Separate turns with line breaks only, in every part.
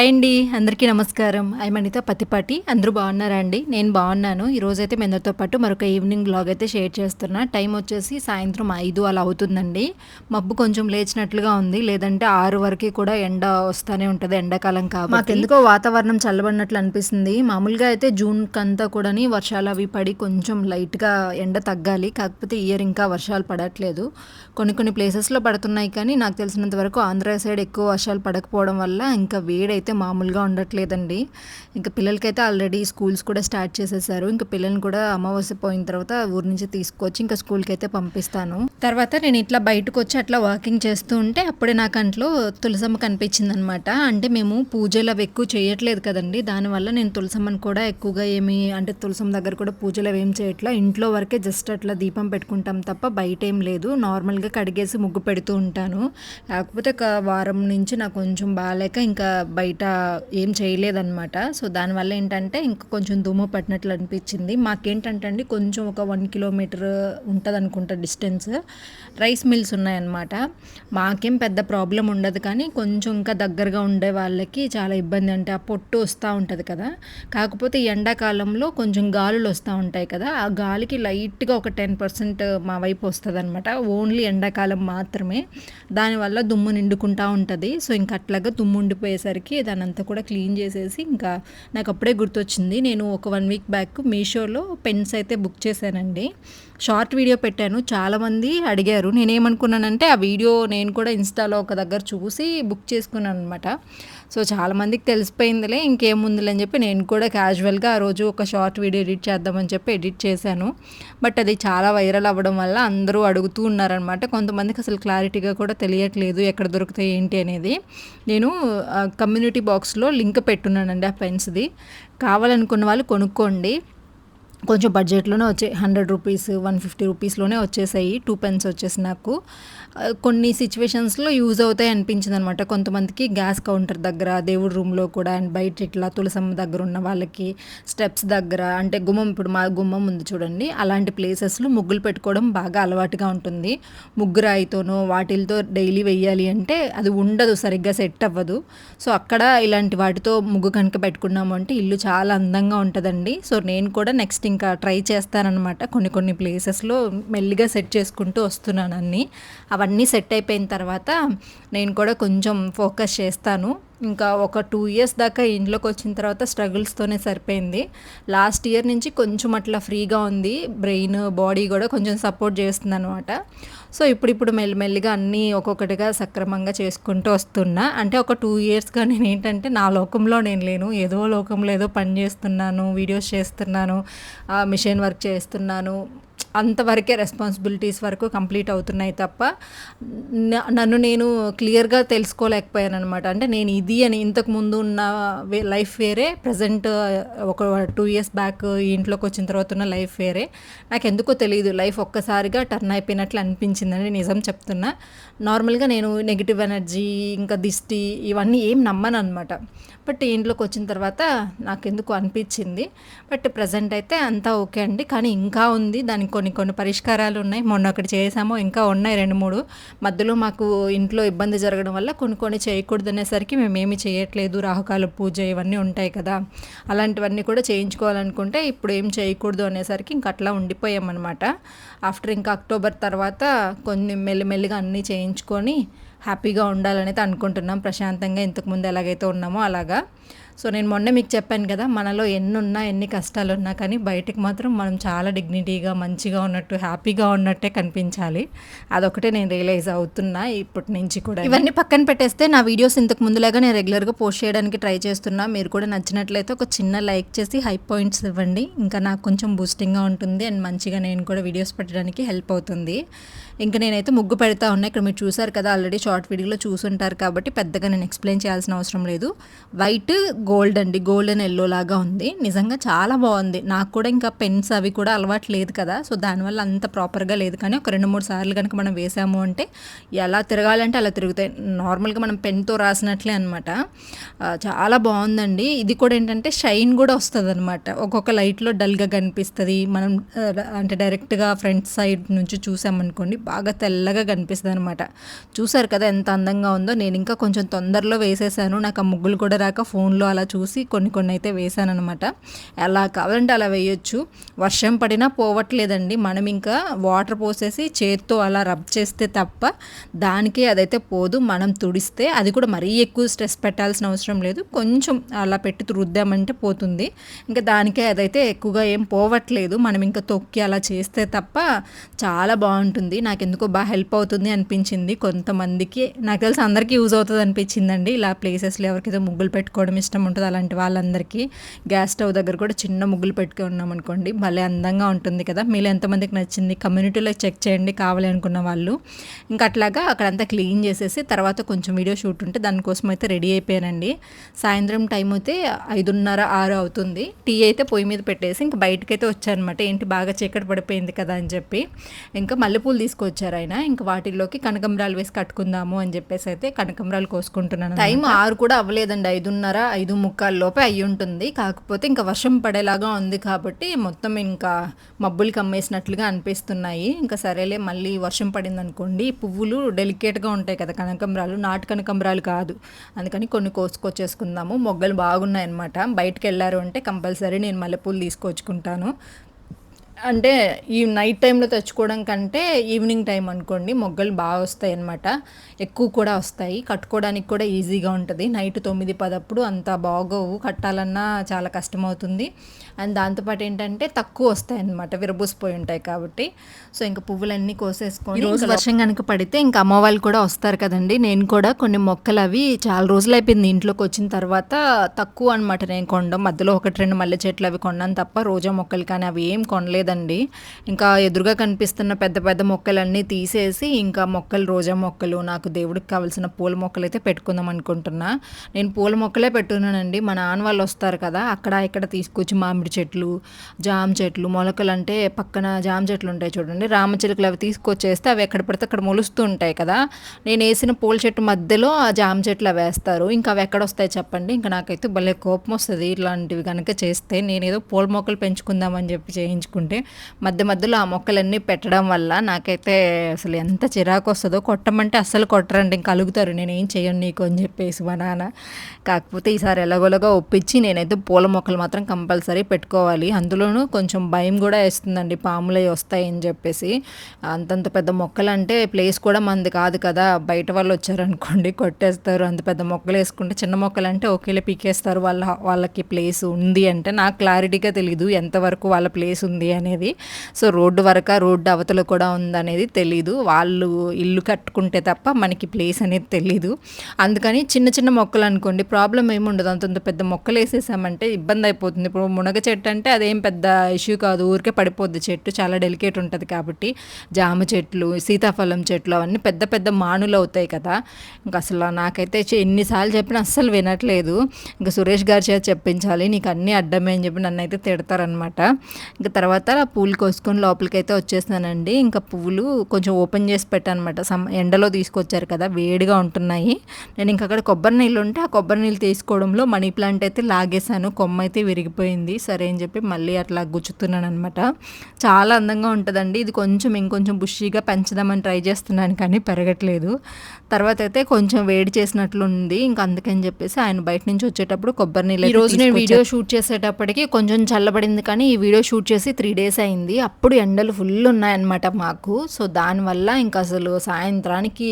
Hi అండి. అందరికీ నమస్కారం. ఐ అనిత పత్తిపాటి. అందరూ బాగున్నారా అండి? నేను బాగున్నాను. ఈరోజైతే మీ అందరితో పాటు మరొక ఈవినింగ్ వ్లాగ్ అయితే షేర్ చేస్తున్నా. టైం వచ్చేసి సాయంత్రం 5 అలా అవుతుందండి. మబ్బు కొంచెం లేచినట్లుగా ఉంది. లేదంటే 6 వరకు కూడా ఎండ వస్తానే ఉంటది. ఎండాకాలం కాబట్టి. మాకెందుకో వాతావరణం చల్లబడినట్లు అనిపిస్తుంది. మామూలుగా అయితే జూన్‌కంతా కూడాని వర్షాలు అవి పడి కొంచెం లైట్‌గా ఎండ తగ్గాలి. కాకపోతే ఈ ఇయర్ ఇంకా వర్షాలు పడట్లేదు. కొన్ని ప్లేసెస్‌లో పడుతున్నాయి కానీ నాకు తెలిసినంత వరకు ఆంధ్ర సైడ్ ఎక్కువ వర్షాలు పడకపోవడం వల్ల ఇంకా వేడైతే మామూలుగా ఉండట్లేదండి. ఇంకా పిల్లలకైతే ఆల్రెడీ స్కూల్స్ కూడా స్టార్ట్ చేసేసారు. ఇంకా పిల్లల్ని కూడా అమావాస్య పోయిన తర్వాత ఊరు నుంచి తీసుకొచ్చి ఇంకా స్కూల్‌కి అయితే పంపిస్తాను. తర్వాత నేను ఇట్లా బయటకొచ్చి అట్లా వాకింగ్ చేస్తూ ఉంటే అప్పుడే నా కంట్లో తులసమ్మ కనిపించిందనమాట. అంటే మేము పూజలు అవి ఎక్కువ చేయట్లేదు కదండీ. దానివల్ల నేను తులసమ్మని కూడా ఎక్కువగా అంటే తులసమ్మ దగ్గర కూడా పూజలు అవి ఏం చేయట్లా. ఇంట్లో వరకే జస్ట్ అట్లా దీపం పెట్టుకుంటాం తప్ప బయట ఏం లేదు. నార్మల్‌గా కడిగేసి ముగ్గు పెడుతూ ఉంటాను. కాకపోతే ఒక వారం నుంచి నాకు కొంచెం బాగాలేక ఇంకా బయట ఏం చేయలేదన్నమాట. సో దానివల్ల ఏంటంటే ఇంకా కొంచెం దుమ్ము పట్టినట్లు అనిపించింది. మాకేంటంటే అండి కొంచెం ఒక 1 కిలోమీటర్ ఉంటుంది అనుకుంటా డిస్టెన్స్. రైస్ మిల్స్ ఉన్నాయన్నమాట. మాకేం పెద్ద ప్రాబ్లం ఉండదు కానీ కొంచెం ఇంకా దగ్గరగా ఉండే వాళ్ళకి చాలా ఇబ్బంది. అంటే ఆ పొట్టు వస్తూ ఉంటుంది కదా. కాకపోతే ఎండాకాలంలో కొంచెం గాలులు వస్తూ ఉంటాయి కదా. ఆ గాలికి లైట్గా ఒక 10% మా వైపు వస్తుంది అనమాట. ఓన్లీ ఎండాకాలం మాత్రమే. దానివల్ల దుమ్ము నిండుకుంటూ ఉంటుంది. సో ఇంక అట్లాగా దుమ్ము ఉండిపోయేసరికి దానంతా కూడా క్లీన్ చేసేసి ఇంకా నాకు అప్పుడే గుర్తొచ్చింది. నేను ఒక 1 వీక్ బ్యాక్ మీషోలో పెన్స్ అయితే బుక్ చేశానండి. షార్ట్ వీడియో పెట్టాను. చాలామంది అడిగారు. నేనేమనుకున్నానంటే ఆ వీడియో నేను కూడా ఇన్స్టాలో ఒక దగ్గర చూసి బుక్ చేసుకున్నాను అనమాట. సో చాలామందికి తెలిసిపోయిందిలే ఇంకేముందిలే అని చెప్పి నేను కూడా క్యాజువల్గా ఆ రోజు ఒక షార్ట్ వీడియో ఎడిట్ చేద్దామని చెప్పి ఎడిట్ చేశాను. బట్ అది చాలా వైరల్ అవ్వడం వల్ల అందరూ అడుగుతూ ఉన్నారనమాట. కొంతమందికి అసలు క్లారిటీగా కూడా తెలియట్లేదు ఎక్కడ దొరుకుతాయి ఏంటి అనేది. నేను కమ్యూనిటీ బాక్స్లో లింక్ పెట్టున్నానండి ఆ పెన్స్ది. కావాలనుకున్న వాళ్ళు కొనుక్కోండి. కొంచెం బడ్జెట్లోనే వచ్చాయి. 100 రూపీస్ 150 రూపీస్లోనే వచ్చేసాయి. 2 పెన్స్ వచ్చేసి నాకు కొన్ని సిచ్యువేషన్స్లో యూజ్ అవుతాయి అనిపించింది అనమాట. కొంతమందికి గ్యాస్ కౌంటర్ దగ్గర, దేవుడి రూమ్లో కూడా, అండ్ బయట ఇట్లా తులసమ్మ దగ్గర ఉన్న వాళ్ళకి, స్టెప్స్ దగ్గర, అంటే గుమ్మం, ఇప్పుడు మా గుమ్మం ఉంది చూడండి, అలాంటి ప్లేసెస్లో ముగ్గులు పెట్టుకోవడం బాగా అలవాటుగా ఉంటుంది. ముగ్గు రాయితోనో వాటిలతో డైలీ వెయ్యాలి అంటే అది ఉండదు, సరిగ్గా సెట్ అవ్వదు. సో అక్కడ ఇలాంటి వాటితో ముగ్గు కనుక పెట్టుకున్నాము అంటే ఇల్లు చాలా అందంగా ఉంటుందండి. సో నేను కూడా నెక్స్ట్ ఇంకా ట్రై చేస్తానన్నమాట. కొన్ని ప్లేసెస్లో మెల్లిగా సెట్ చేసుకుంటూ వస్తున్నాను అన్నీ. అవన్నీ సెట్ అయిపోయిన తర్వాత నేను కూడా కొంచెం ఫోకస్ చేస్తాను. ఇంకా ఒక 2 ఇయర్స్ దాకా ఇంట్లోకి వచ్చిన తర్వాత స్ట్రగుల్స్తోనే సరిపోయింది. లాస్ట్ ఇయర్ నుంచి కొంచెం అట్లా ఫ్రీగా ఉంది. బ్రెయిన్, బాడీ కూడా కొంచెం సపోర్ట్ చేస్తుంది అనమాట. సో ఇప్పుడు మెల్లిమెల్లిగా అన్నీ ఒక్కొక్కటిగా సక్రమంగా చేసుకుంటూ వస్తున్నా. అంటే ఒక 2 ఇయర్స్గా నేను ఏంటంటే నా లోకంలో నేను లేను. ఏదో లోకంలో ఏదో పని చేస్తున్నాను, వీడియోస్ చేస్తున్నాను, మిషన్ వర్క్ చేస్తున్నాను. అంతవరకే రెస్పాన్సిబిలిటీస్ వరకు కంప్లీట్ అవుతున్నాయి తప్ప నన్ను నేను క్లియర్గా తెలుసుకోలేకపోయాను అనమాట. అంటే నేను ఇది అని ఇంతకుముందు ఉన్న లైఫ్ వేరే, ప్రజెంట్ ఒక 2 ఇయర్స్ బ్యాక్ ఈ ఇంట్లోకి వచ్చిన తర్వాత ఉన్న లైఫ్ వేరే. నాకు ఎందుకో తెలియదు, లైఫ్ ఒక్కసారిగా టర్న్ అయిపోయినట్లు అనిపించిందని నిజం చెప్తున్నా. నార్మల్గా నేను నెగిటివ్ ఎనర్జీ, ఇంకా దిష్టి, ఇవన్నీ ఏం నమ్మను అనమాట. బట్ ఇంట్లోకి వచ్చిన తర్వాత నాకెందుకు అనిపించింది. బట్ ప్రజెంట్ అయితే అంతా ఓకే అండి. కానీ ఇంకా ఉంది, దానికి కొన్ని పరిష్కారాలు ఉన్నాయి. మొన్న ఒకటి చేసామో ఇంకా ఉన్నాయి 2, 3. మధ్యలో మాకు ఇంట్లో ఇబ్బంది జరగడం వల్ల కొన్ని చేయకూడదు అనేసరికి మేమేమి చేయట్లేదు. రాహుకాల పూజ ఇవన్నీ ఉంటాయి కదా, అలాంటివన్నీ కూడా చేయించుకోవాలనుకుంటే ఇప్పుడు ఏం చేయకూడదు అనేసరికి ఇంక అట్లా ఉండిపోయామన్నమాట. ఆఫ్టర్ ఇంకా అక్టోబర్ తర్వాత కొన్ని మెల్లిమెల్లిగా అన్నీ చేయించుకొని హ్యాపీగా ఉండాలనైతే అనుకుంటున్నాం. ప్రశాంతంగా ఇంతకుముందు ఎలాగైతే ఉన్నామో అలాగా. సో నేను మొన్న మీకు చెప్పాను కదా, మనలో ఎన్ని కష్టాలు ఉన్నా కానీ బయటకు మాత్రం మనం చాలా డిగ్నిటీగా, మంచిగా ఉన్నట్టు, హ్యాపీగా ఉన్నట్టే కనిపించాలి. అదొకటే నేను రియలైజ్ అవుతున్నా ఇప్పటి నుంచి కూడా. ఇవన్నీ పక్కన పెట్టేస్తే నా వీడియోస్ ఇంతకు ముందులాగా నేను రెగ్యులర్గా పోస్ట్ చేయడానికి ట్రై చేస్తున్నా. మీరు కూడా నచ్చినట్లయితే ఒక చిన్న లైక్ చేసి హై పాయింట్స్ ఇవ్వండి. ఇంకా నాకు కొంచెం బూస్టింగ్గా ఉంటుంది అండ్ మంచిగా నేను కూడా వీడియోస్ పెట్టడానికి హెల్ప్ అవుతుంది. ఇంకా నేనైతే ముగ్గు పెడతా ఉన్నా. ఇక్కడ మీరు చూసారు కదా, ఆల్రెడీ షార్ట్ వీడియోలో చూసుంటారు కాబట్టి పెద్దగా నేను ఎక్స్ప్లెయిన్ చేయాల్సిన అవసరం లేదు. వైట్ గోల్డ్ అండి. గోల్డెన్ యెల్లో లాగా ఉంది. నిజంగా చాలా బాగుంది. నాకు కూడా ఇంకా పెన్స్ అవి కూడా అలవాటు లేదు కదా! సో, దానివల్ల అంత ప్రాపర్‌గా లేదు. కానీ ఒక 2, 3 సార్లు గనక మనం వేసాము అంటే ఎలా తిరగాలంటే అలా తిరుగుతాయి. నార్మల్‌గా మనం పెన్‌తో రాసినట్లే అనమాట. చాలా బాగుందండి. ఇది కూడా ఏంటంటే షైన్ కూడా వస్తదనమాట. ఒక్కొక్క లైట్‌లో డల్‌గా కనిపిస్తది. మనం అంటే డైరెక్ట్‌గా ఫ్రంట్ సైడ్ నుంచి చూసామనుకోండి బాగా తెల్లగా కనిపిస్తదనమాట. చూసారు కదా ఎంత అందంగా ఉందో. నేను ఇంకా కొంచెం తొందరలో వేసేసాను. నాకు ఆ ముగ్గులు కూడా రాక ఫోన్లో అలా చూసి కొన్ని అయితే వేసాననమాట. ఎలా కావాలంటే అలా వేయొచ్చు. వర్షం పడినా పోవట్లేదండి. మనం ఇంకా వాటర్ పోసేసి చేత్తో అలా రబ్ చేస్తే తప్ప దానికే అదైతే పోదు. మనం తుడిస్తే అది కూడా మరీ ఎక్కువ స్ట్రెస్ పెట్టాల్సిన అవసరం లేదు. కొంచెం అలా పెట్టి రుద్దామంటే పోతుంది. ఇంకా దానికే అదైతే ఎక్కువగా ఏం పోవట్లేదు. మనం ఇంకా తొక్కి అలా చేస్తే తప్ప చాలా బాగుంటుంది. నాకెందుకో బాగా హెల్ప్ అవుతుంది అనిపించింది. కొంతమందికి నాకు తెలిసి అందరికీ యూజ్ అవుతుంది అనిపించిందండి. ఇలా ప్లేసెస్లో ఎవరికైతే ముగ్గులు పెట్టుకోవడం ఇష్టం ఉంటుందో అలాంటి వాళ్ళందరికీ గ్యాస్ స్టవ్ దగ్గర కూడా చిన్న ముగ్గులు పెట్టుకున్నాం అనుకోండి భలే అందంగా ఉంటుంది కదా! మీలో ఎంతమందికి నచ్చింది కమ్యూనిటీలో చెక్ చేయండి కావాలి అనుకున్న వాళ్ళు. ఇంకా అట్లాగా అక్కడంతా క్లీన్ చేసేసి తర్వాత కొంచెం వీడియో షూట్ ఉంటే దానికోసం అయితే రెడీ అయిపోయానండి. సాయంత్రం టైం అయితే 5:30, 6 అవుతుంది. టీ అయితే పొయ్యి మీద పెట్టేసి ఇంక బయటకైతే వచ్చానమాట. ఏంటి బాగా చీకటి పడిపోయింది కదా అని చెప్పి ఇంకా మల్లెపూలు తీసుకొచ్చారు ఆయన. ఇంకా వాటిల్లోకి కనకంబరాలు వేసి కట్టుకుందాము అని చెప్పేసి అయితే కనకంబరాలు కోసుకుంటున్నాను. టైం 6 కూడా అవ్వలేదండి. 5:30, 5:45 లోపే అయ్యి ఉంటుంది. కాకపోతే ఇంకా వర్షం పడేలాగా ఉంది కాబట్టి మొత్తం ఇంకా మబ్బులు కమ్మేసినట్లుగా అనిపిస్తున్నాయి. ఇంకా సరేలే మళ్ళీ వర్షం పడింది అనుకోండి పువ్వులు డెలికేట్గా ఉంటాయి కదా కనకంబరాలు, నాటు కనకంబరాలు కాదు. అందుకని కొన్ని కోసుకొచ్చేసుకుందాము. మొగ్గలు బాగున్నాయి అనమాట. బయటకు వెళ్ళారు అంటే కంపల్సరీ నేను మల్లెపూలు తీసుకొచ్చుకుంటాను. అంటే ఈ నైట్ టైంలో తెచ్చుకోవడం కంటే ఈవినింగ్ టైం అనుకోండి మొగ్గలు బాగా వస్తాయి అన్నమాట. ఎక్కువ కూడా వస్తాయి. కట్టుకోవడానికి కూడా ఈజీగా ఉంటుంది. నైట్ 9, 10 అప్పుడు అంత బాగోవు. కట్టాలన్నా చాలా కష్టమవుతుంది. అండ్ దాంతోపాటు ఏంటంటే తక్కువ వస్తాయి అన్నమాట. విరబూసిపోయి ఉంటాయి కాబట్టి. సో ఇంకా పువ్వులన్నీ కోసేసుకొని ఈరోజు వర్షం కనుక పడితే ఇంకా అమ్మ వాళ్ళు కూడా వస్తారు కదండి. నేను కూడా కొన్ని మొక్కలు అవి చాలా రోజులు అయిపోయింది ఇంట్లోకి వచ్చిన తర్వాత తక్కువ అనమాట నేను కొనడం. మధ్యలో 1, 2 మల్లె చెట్లు అవి కొన్నాను తప్ప రోజా మొక్కలు కానీ అవి ఏం కొనలేదండి. ఇంకా ఎదురుగా కనిపిస్తున్న పెద్ద పెద్ద మొక్కలన్నీ తీసేసి ఇంకా మొక్కలు రోజా మొక్కలు నాకు దేవుడికి కావాల్సిన పూల మొక్కలు అయితే పెట్టుకుందాం అనుకుంటున్నా. నేను పూల మొక్కలే పెట్టుకున్నానండి. మా నాన్న వాళ్ళు వస్తారు కదా అక్కడ ఇక్కడ తీసుకొచ్చి మామిడి చెట్లు, జామ చెట్లు మొలకలు అంటే పక్కన జామ చెట్లు ఉంటాయి చూడండి, రామచిలుకలు అవి తీసుకొచ్చేస్తే అవి ఎక్కడ పడితే అక్కడ మొలుస్తూ ఉంటాయి కదా. నేను వేసిన పూల చెట్టు మధ్యలో ఆ జామ చెట్లు అవి వేస్తారు. ఇంకా అవి ఎక్కడ వస్తాయి చెప్పండి. ఇంకా నాకైతే భలే కోపం వస్తుంది ఇలాంటివి కనుక చేస్తే. నేనేదో పూల మొక్కలు పెంచుకుందామని చెప్పి చేయించుకుంటే మధ్యలో ఆ మొక్కలన్నీ పెట్టడం వల్ల నాకైతే అసలు ఎంత చిరాకు వస్తుందో. కొట్టమంటే అస్సలు కొట్టరండి, ఇంకా అలుగుతారు నేనేం చేయను నీకు అని చెప్పేసి మా నాన్న. కాకపోతే ఈసారి ఎలాగోలాగా ఒప్పించి నేనైతే పూల మొక్కలు మాత్రం కంపల్సరీ పెట్టుకోవాలి. అందులోనూ కొంచెం భయం కూడా వేస్తుందండి పాములు వస్తాయని చెప్పేసి. అంతంత పెద్ద మొక్కలు అంటే ప్లేస్ కూడా మంది కాదు కదా, బయట వాళ్ళు వచ్చారనుకోండి కొట్టేస్తారు. అంత పెద్ద మొక్కలు వేసుకుంటే చిన్న మొక్కలు అంటే ఒకేలా పీకేస్తారు. వాళ్ళకి ప్లేస్ ఉంది అంటే నాకు క్లారిటీగా తెలీదు ఎంతవరకు వాళ్ళ ప్లేస్ ఉంది అనేది. సో రోడ్డు వరకు రోడ్డు అవతల కూడా ఉందనేది తెలీదు. వాళ్ళు ఇల్లు కట్టుకుంటే తప్ప మనకి ప్లేస్ అనేది తెలీదు. అందుకని చిన్న చిన్న మొక్కలు అనుకోండి ప్రాబ్లం ఏముండదు. అంతంత పెద్ద మొక్కలు వేసేసామంటే ఇబ్బంది అయిపోతుంది. ఇప్పుడు మునగ చెట్టు అంటే అదేం పెద్ద ఇష్యూ కాదు, ఊరికే పడిపోద్ది. చెట్టు చాలా డెలికేట్ ఉంటుంది కాబట్టి. జామ చెట్లు, సీతాఫలం చెట్లు అవన్నీ పెద్ద పెద్ద మానులు అవుతాయి కదా. ఇంకా అసలు నాకైతే ఎన్నిసార్లు చెప్పినా అస్సలు వినట్లేదు. ఇంకా సురేష్ గారి చేత చెప్పించాలి, నీకు అన్నీ అడ్డమే అని చెప్పి నన్ను అయితే తిడతారనమాట. ఇంకా తర్వాత పూలు కోసుకొని లోపలికి అయితే వచ్చేసానండి. ఇంకా పువ్వులు కొంచెం ఓపెన్ చేసి పెట్టాను అనమాట. ఎండలో తీసుకొచ్చారు కదా వేడిగా ఉంటున్నాయి. నేను ఇంకా అక్కడ కొబ్బరి నీళ్ళు ఉంటే ఆ కొబ్బరి నీళ్ళు తీసుకోవడంలో మనీ ప్లాంట్ అయితే లాగేశాను. కొమ్మ అయితే విరిగిపోయింది. సరే అని చెప్పి మళ్ళీ అట్లా గుచ్చుతున్నాను అనమాట. చాలా అందంగా ఉంటుందండి. ఇది కొంచెం ఇంకొంచెం బుషీగా పెంచుదామని ట్రై చేస్తున్నాను కానీ పెరగట్లేదు. తర్వాత అయితే కొంచెం వేడి చేసినట్లు ఉంది. ఇంకా అందుకని చెప్పేసి ఆయన బయట నుంచి వచ్చేటప్పుడు కొబ్బరి నీళ్ళు ఈరోజు నేను వీడియో షూట్ చేసేటప్పటికి కొంచెం చల్లబడింది కానీ ఈ వీడియో షూట్ చేసి 3 days అయింది. అప్పుడు ఎండలు ఫుల్ ఉన్నాయన్నమాట మాకు. సో దానివల్ల ఇంకా అసలు సాయంత్రానికి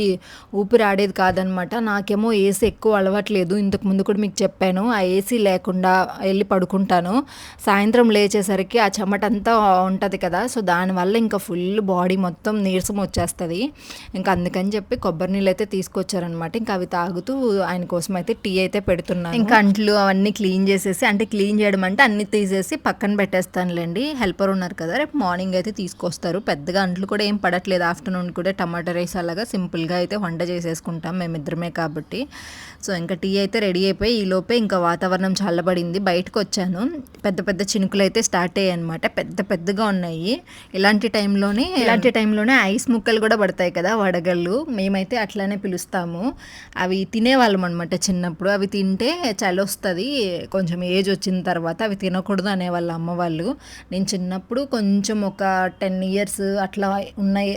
ఊపిరి ఆడేది కాదనమాట. నాకేమో ఏసీ ఎక్కువ అలవాట్లేదు. ఇంతకు ముందు కూడా మీకు చెప్పాను, ఆ ఏసీ లేకుండా వెళ్ళి పడుకుంటాను. సాయంత్రం లేచేసరికి ఆ చెమటంతా ఉంటుంది కదా, సో దానివల్ల ఇంకా ఫుల్ బాడీ మొత్తం నీరసం వచ్చేస్తుంది. ఇంకా అందుకని చెప్పి కొబ్బరి నీళ్ళు అయితే తీసుకొచ్చారనమాట. ఇంకా అవి తాగుతూ ఆయన కోసం అయితే టీ అయితే పెడుతున్నాను. ఇంకా అంట్లు అవన్నీ క్లీన్ చేసేసి, అంటే క్లీన్ చేయడం అంటే అన్ని తీసేసి పక్కన పెట్టేస్తానులేండి. హెల్పర్ ఉన్నారు కదా, రేపు మార్నింగ్ అయితే తీసుకొస్తారు. పెద్దగా అంట్లు కూడా ఏం పడట్లేదు. ఆఫ్టర్నూన్ కూడా టమాటా రైస్ అలాగా సింపుల్గా అయితే వంట చేసేసుకుంటాం మేమిద్దరమే కాబట్టి. సో ఇంకా టీ అయితే రెడీ అయిపోయి ఈలోపే ఇంకా వాతావరణం చల్లబడింది. బయటకు వచ్చాను. పెద్ద పెద్ద చినుకులు అయితే స్టార్ట్ అయ్యాయి అనమాట. పెద్ద పెద్దగా ఉన్నాయి. ఇలాంటి టైంలోనే ఐస్ ముక్కలు కూడా పడతాయి కదా, వడగళ్ళు. మేమైతే అట్లానే పిలుస్తాము. అవి తినేవాళ్ళం అనమాట చిన్నప్పుడు. అవి తింటే చలి వస్తుంది, కొంచెం ఏజ్ వచ్చిన తర్వాత అవి తినకూడదు అనేవాళ్ళు అమ్మ వాళ్ళు. నేను చిన్నప్పుడు కొంచెం ఒక 10 ఇయర్స్ అట్లా ఉన్నాయి,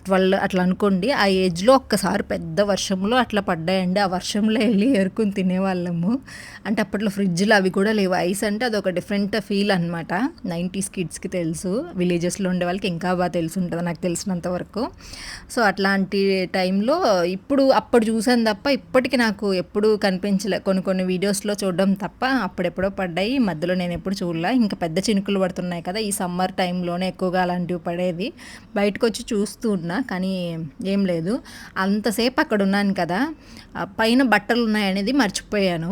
12 అట్లా అనుకోండి. ఆ ఏజ్లో ఒక్కసారి పెద్ద వర్షంలో అట్లా పడ్డాయండి. ఆ వర్షంలో వెళ్ళి ఏరుకుని తినేవాళ్ళము. అంటే అప్పట్లో ఫ్రిడ్జ్లు అవి కూడా లేవు. ఐస్ అంటే అదొక డిఫరెంట్ ఫీల్ అనమాట. 90s కిడ్స్కి తెలుసు, విలేజెస్లో ఉండే వాళ్ళకి ఇంకా బాగా తెలిసి ఉంటుంది నాకు తెలిసినంత వరకు. సో అట్లాంటి టైంలో అప్పుడు చూసాను తప్ప ఇప్పటికి నాకు ఎప్పుడు కనిపించలే. కొన్ని వీడియోస్లో చూడడం తప్ప అప్పుడెప్పుడో పడ్డాయి, మధ్యలో నేను ఎప్పుడు చూడలే. ఇంకా పెద్ద చినుకులు పడుతున్నాయి కదా, ఈ సమ్మర్ టైంలోనే ఎక్కువగా అలాంటివి పడేది. బయటకు వచ్చి చూస్తూ ఉన్నా కానీ ఏం లేదు. అంతసేపు అక్కడ ఉన్నాను కదా, పైన బట్టలు ఉన్నాయనేది మర్చిపోయాను.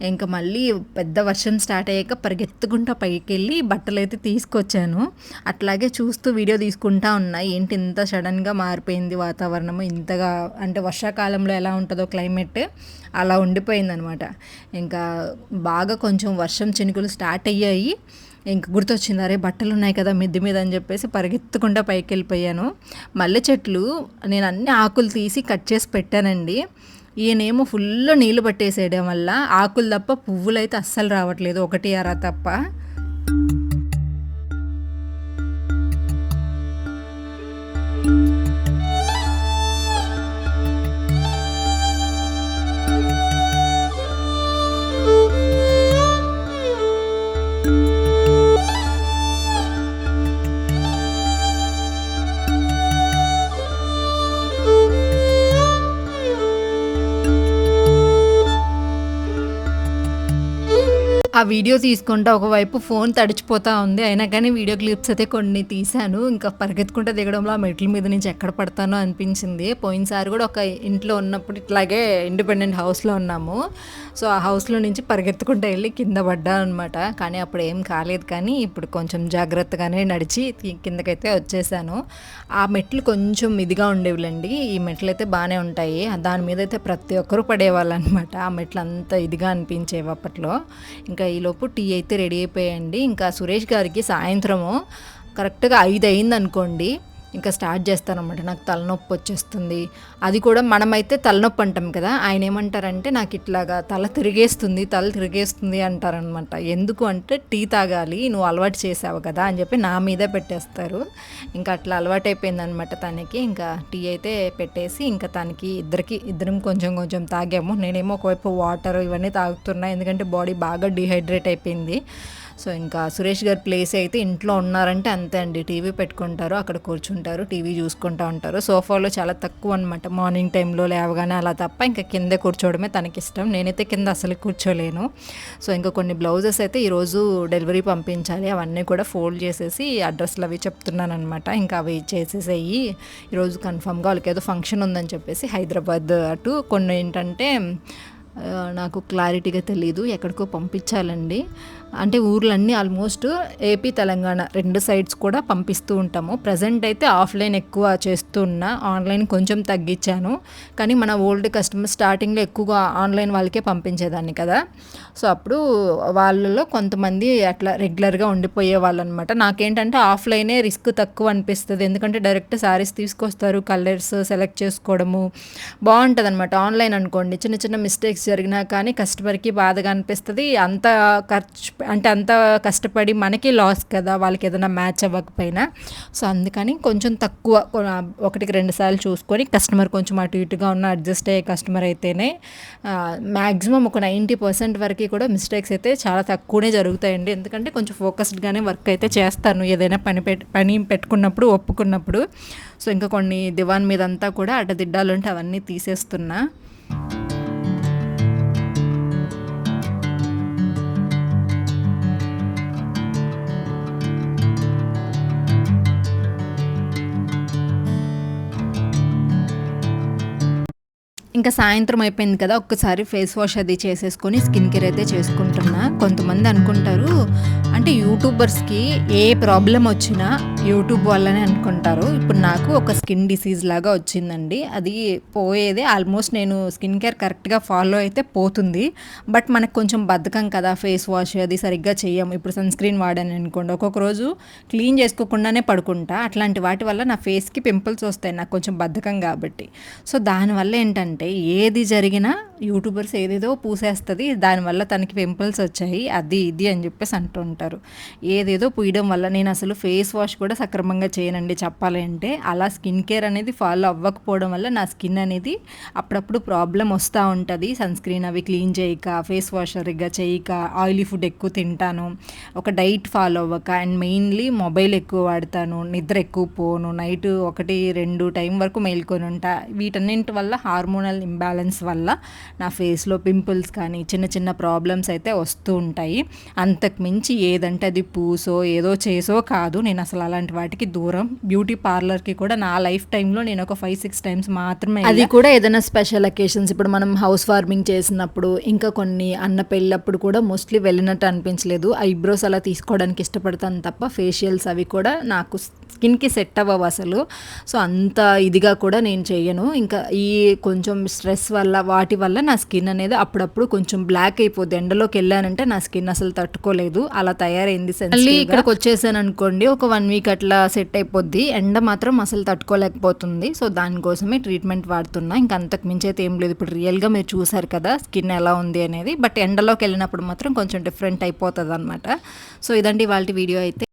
ఇంకా మళ్ళీ పెద్ద వర్షం స్టార్ట్ అయ్యాక పరిగెత్తుకుంటా పైకి వెళ్ళి బట్టలు అయితే తీసుకొచ్చాను. అట్లాగే చూస్తూ వీడియో తీసుకుంటా ఉన్నా. ఏంటి ఇంత సడన్గా మారిపోయింది వాతావరణము, ఇంతగా అంటే వర్షాకాలంలో ఎలా ఉంటుందో క్లైమేట్ అలా ఉండిపోయిందనమాట. ఇంకా బాగా కొంచెం వర్షం చినుకులు స్టార్ట్ అయ్యాయి. ఇంక గుర్తొచ్చింది, అరే బట్టలు ఉన్నాయి కదా మిద్ది మీద అని చెప్పేసి పరిగెత్తుకుంటా పైకి వెళ్ళిపోయాను. మల్లె చెట్లు నేను అన్ని ఆకులు తీసి కట్ చేసి పెట్టానండి. ఈయనేమో ఫుల్ నీళ్ళు పట్టేసేయడం వల్ల ఆకులు తప్ప పువ్వులు అయితే అస్సలు రావట్లేదు, ఒకటి అరా తప్ప. ఆ వీడియో తీసుకుంటా ఒకవైపు ఫోన్ తడిచిపోతూ ఉంది. అయినా కానీ వీడియో క్లిప్స్ అయితే కొన్ని తీశాను. ఇంకా పరిగెత్తుకుంటూ దిగడంలో ఆ మెట్ల మీద నుంచి ఎక్కడ పడతానో అనిపించింది. పోయినసారి కూడా ఒక ఇంట్లో ఉన్నప్పుడు ఇట్లాగే ఇండిపెండెంట్ హౌస్లో ఉన్నాము. సో ఆ హౌస్లో నుంచి పరిగెత్తుకుంటూ వెళ్ళి కింద పడ్డాను అనమాట. కానీ అప్పుడు ఏం కాలేదు. కానీ ఇప్పుడు కొంచెం జాగ్రత్తగానే నడిచి కిందకైతే వచ్చేసాను. ఆ మెట్లు కొంచెం ఇదిగా ఉండేవిలేండి. ఈ మెట్లు అయితే బాగానే ఉంటాయి. దాని మీద అయితే ప్రతి ఒక్కరూ పడేవాళ్ళు అనమాట. ఆ మెట్లు అంత ఇదిగా అనిపించేవి అప్పట్లో. ఇంకా ఈలోపు టీ అయితే రెడీ అయిపోయాయండి. ఇంకా సురేష్ గారికి సాయంత్రము కరెక్ట్గా 5 అయింది అనుకోండి, ఇంకా స్టార్ట్ చేస్తానమాట. నాకు తలనొప్పి వచ్చేస్తుంది. అది కూడా మనమైతే తలనొప్పి అంటాం కదా, ఆయన ఏమంటారంటే నాకు ఇట్లాగా తల తిరిగేస్తుంది అంటారనమాట. ఎందుకు అంటే టీ తాగాలి, నువ్వు అలవాటు చేసావు కదా అని చెప్పి నా మీదే పెట్టేస్తారు. ఇంకా అట్లా అలవాటు అయిపోయిందనమాట తనకి. ఇంకా టీ అయితే పెట్టేసి ఇంకా తనకి ఇద్దరం కొంచెం కొంచెం తాగాము. నేనేమో ఒకవైపు వాటర్ ఇవన్నీ తాగుతున్నా, ఎందుకంటే బాడీ బాగా డిహైడ్రేట్ అయిపోయింది. సో ఇంకా సురేష్ గారి ప్లేస్ అయితే ఇంట్లో ఉన్నారంటే అంతే అండి, టీవీ పెట్టుకుంటారు, అక్కడ కూర్చుంటారు, టీవీ చూసుకుంటూ ఉంటారు. సోఫాలో చాలా తక్కువ అనమాట, మార్నింగ్ టైంలో లేవగానే అలా తప్ప ఇంకా కిందే కూర్చోవడమే తనకిష్టం. నేనైతే కింద అసలు కూర్చోలేను. సో ఇంకా కొన్ని బ్లౌజెస్ అయితే ఈరోజు డెలివరీ పంపించాలి, అవన్నీ కూడా ఫోల్డ్ చేసేసి అడ్రస్లు అవి చెప్తున్నాను అనమాట. ఇంకా అవి చేసేసేయి, ఈరోజు కన్ఫామ్గా వాళ్ళకి ఏదో ఫంక్షన్ ఉందని చెప్పేసి హైదరాబాద్ అటు కొన్ని ఏంటంటే నాకు క్లారిటీగా తెలీదు, ఎక్కడికో పంపించాలండి. అంటే ఊర్లన్నీ ఆల్మోస్ట్ ఏపీ తెలంగాణ 2 సైడ్స్ కూడా పంపిస్తూ ఉంటాము. ప్రజెంట్ అయితే ఆఫ్లైన్ ఎక్కువ చేస్తూ ఉన్నా, ఆన్లైన్ కొంచెం తగ్గించాను. కానీ మన ఓల్డ్ కస్టమర్ స్టార్టింగ్లో ఎక్కువగా ఆన్లైన్ వాళ్ళకే పంపించేదాన్ని కదా. సో అప్పుడు వాళ్ళలో కొంతమంది అట్లా రెగ్యులర్గా ఉండిపోయే వాళ్ళు అనమాట. నాకేంటంటే ఆఫ్లైనే రిస్క్ తక్కువ అనిపిస్తుంది, ఎందుకంటే డైరెక్ట్ శారీస్ తీసుకొస్తారు, కలర్స్ సెలెక్ట్ చేసుకోవడము బాగుంటుంది అనమాట. ఆన్లైన్ అనుకోండి చిన్న చిన్న మిస్టేక్స్ జరిగినా కానీ కస్టమర్కి బాధగా అనిపిస్తుంది. అంత కష్టపడి మనకి లాస్ కదా, వాళ్ళకి ఏదైనా మ్యాచ్ అవ్వకపోయినా. సో అందుకని కొంచెం తక్కువ, 1-2 సార్లు చూసుకొని కస్టమర్ కొంచెం అటు ఇటుగా ఉన్న అడ్జస్ట్ అయ్యే కస్టమర్ అయితేనే. మ్యాక్సిమం ఒక 90% వరకు కూడా మిస్టేక్స్ అయితే చాలా తక్కువనే జరుగుతాయండి, ఎందుకంటే కొంచెం ఫోకస్డ్గానే వర్క్ అయితే చేస్తాను ఏదైనా పని పెట్టుకున్నప్పుడు, ఒప్పుకున్నప్పుడు. సో ఇంకా కొన్ని దివాన్ మీద అంతా కూడా అడ్డదిడ్డాలు ఉంటే అవన్నీ తీసేస్తున్నా. ఇంకా సాయంత్రం అయిపోయింది కదా, ఒక్కసారి ఫేస్ వాష్ అది చేసేసుకొని స్కిన్ కేర్ అయితే చేసుకుంటున్నా. కొంతమంది అనుకుంటారు అంటే యూట్యూబర్స్కి ఏ ప్రాబ్లం వచ్చినా యూట్యూబ్ వల్లనే అనుకుంటారు. ఇప్పుడు నాకు ఒక స్కిన్ డిసీజ్ లాగా వచ్చిందండి. అది పోయేదే ఆల్మోస్ట్ నేను స్కిన్ కేర్ కరెక్ట్గా ఫాలో అయితే పోతుంది. బట్ మనకు కొంచెం బద్ధకం కదా, ఫేస్ వాష్ అది సరిగ్గా చెయ్యం. ఇప్పుడు సన్ స్క్రీన్ వాడాను అనుకోండి, ఒక్కొక్క రోజు క్లీన్ చేసుకోకుండానే పడుకుంటా. అట్లాంటి వాటి వల్ల నా ఫేస్కి పింపుల్స్ వస్తాయి, నాకు కొంచెం బద్ధకం కాబట్టి. సో దానివల్ల ఏంటంటే ఏది జరిగినా యూట్యూబర్స్ ఏదేదో పూసేస్తుంది, దానివల్ల తనకి పింపుల్స్ వచ్చాయి అది ఇది అని చెప్పేసి అంటూ ఉంటారు. ఏదేదో పూయడం వల్ల నేను అసలు ఫేస్ వాష్ కూడా సక్రమంగా చేయనండి చెప్పాలి అంటే. అలా స్కిన్ కేర్ అనేది ఫాలో అవ్వకపోవడం వల్ల నా స్కిన్ అనేది అప్పుడప్పుడు ప్రాబ్లం వస్తూ ఉంటుంది. సన్ స్క్రీన్ అవి క్లీన్ చేయక, ఫేస్ వాష్ సరిగ్గా చేయక, ఆయిలీ ఫుడ్ ఎక్కువ తింటాను, ఒక డైట్ ఫాలో అవ్వక, అండ్ మెయిన్లీ మొబైల్ ఎక్కువ వాడతాను, నిద్ర ఎక్కువ పోను, నైట్ 1-2 టైం వరకు మేల్కొని ఉంటా. వీటన్నింటి వల్ల హార్మోనల్ ఇంబ్యాలెన్స్ వల్ల నా ఫేస్లో పింపుల్స్ కానీ చిన్న చిన్న ప్రాబ్లమ్స్ అయితే వస్తూ ఉంటాయి. అంతకు మించి ఏదంటే అది పూసో ఏదో చేసో కాదు, నేను అసలు అలాంటి వాటికి దూరం. బ్యూటీ పార్లర్కి కూడా నా లైఫ్ టైంలో నేను ఒక 5-6 టైమ్స్ మాత్రమే, అది కూడా ఏదైనా స్పెషల్ అకేషన్స్, ఇప్పుడు మనం హౌస్ వార్మింగ్ చేసినప్పుడు, ఇంకా కొన్ని అన్న పెళ్ళప్పుడు కూడా మోస్ట్లీ వెళ్ళినట్టు అనిపించలేదు. ఐబ్రోస్ అలా తీసుకోవడానికి ఇష్టపడతాను తప్ప ఫేషియల్స్ అవి కూడా నాకు స్కిన్కి సెట్ అవ్వవు అసలు. సో అంత ఇదిగా కూడా నేను చేయను. ఇంకా ఈ కొంచెం స్ట్రెస్ వల్ల వాటి వల్ల నా స్కిన్ అనేది అప్పుడప్పుడు కొంచెం బ్లాక్ అయిపోద్ది. ఎండలోకి వెళ్ళానంటే నా స్కిన్ అసలు తట్టుకోలేదు, అలా తయారైంది. మళ్ళీ ఇక్కడికి వచ్చేసాను అనుకోండి, ఒక 1 వీక్ అట్లా సెట్ అయిపోద్ది. ఎండ మాత్రం అసలు తట్టుకోలేకపోతుంది. సో దానికోసమే ట్రీట్మెంట్ వాడుతున్నా. ఇంకా అంతకు మించి అయితే ఏం లేదు. ఇప్పుడు రియల్గా మీరు చూసారు కదా స్కిన్ ఎలా ఉంది అనేది. బట్ ఎండలోకి వెళ్ళినప్పుడు మాత్రం కొంచెం డిఫరెంట్ అయిపోతుంది అనమాట. సో ఇదండి ఇవాళ వీడియో అయితే.